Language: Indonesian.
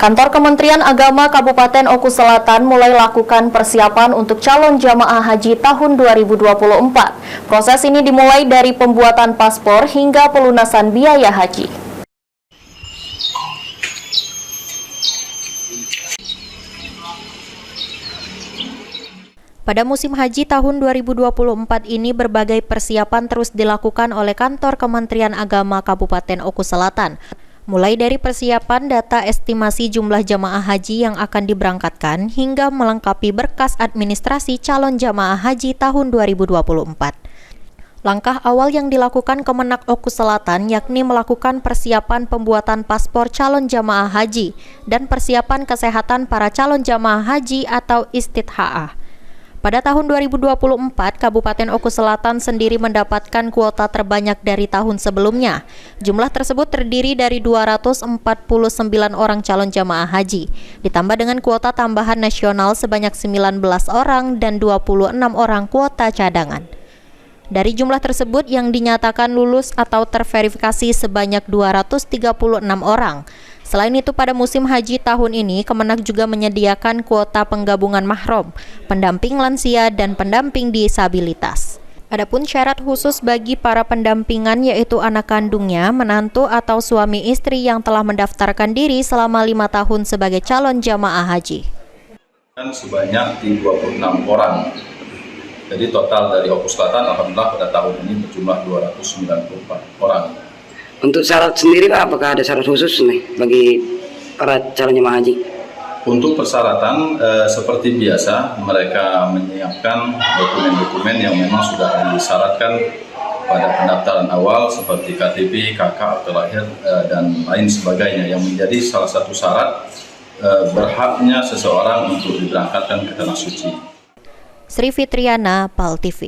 Kantor Kementerian Agama Kabupaten Oku Selatan mulai lakukan persiapan untuk calon jamaah haji tahun 2024. Proses ini dimulai dari pembuatan paspor hingga pelunasan biaya haji. Pada musim haji tahun 2024 ini berbagai persiapan terus dilakukan oleh Kantor Kementerian Agama Kabupaten Oku Selatan. Mulai dari persiapan data estimasi jumlah jamaah haji yang akan diberangkatkan hingga melengkapi berkas administrasi calon jamaah haji tahun 2024. Langkah awal yang dilakukan Kemenak Oku Selatan yakni melakukan persiapan pembuatan paspor calon jamaah haji dan persiapan kesehatan para calon jamaah haji atau istidhaah. Pada tahun 2024, Kabupaten Oku Selatan sendiri mendapatkan kuota terbanyak dari tahun sebelumnya. Jumlah tersebut terdiri dari 249 orang calon jamaah haji, ditambah dengan kuota tambahan nasional sebanyak 19 orang dan 26 orang kuota cadangan. Dari jumlah tersebut yang dinyatakan lulus atau terverifikasi sebanyak 236 orang. Selain itu, pada musim haji tahun ini, Kemenak juga menyediakan kuota penggabungan mahram, pendamping lansia, dan pendamping disabilitas. Adapun syarat khusus bagi para pendampingan yaitu anak kandungnya, menantu atau suami istri yang telah mendaftarkan diri selama 5 tahun sebagai calon jamaah haji. Sebanyak 26 orang. Jadi total dari Oku Selatan alhamdulillah pada tahun ini berjumlah 294 orang. Untuk syarat sendiri Pak, apakah ada syarat khusus nih bagi para calon jemaah haji? Untuk persyaratan seperti biasa mereka menyiapkan dokumen-dokumen yang memang sudah disyaratkan pada pendaftaran awal seperti KTP, KK, akte lahir dan lain sebagainya yang menjadi salah satu syarat berhaknya seseorang untuk diberangkatkan ke tanah suci. Sri Fitriana, PAL TV.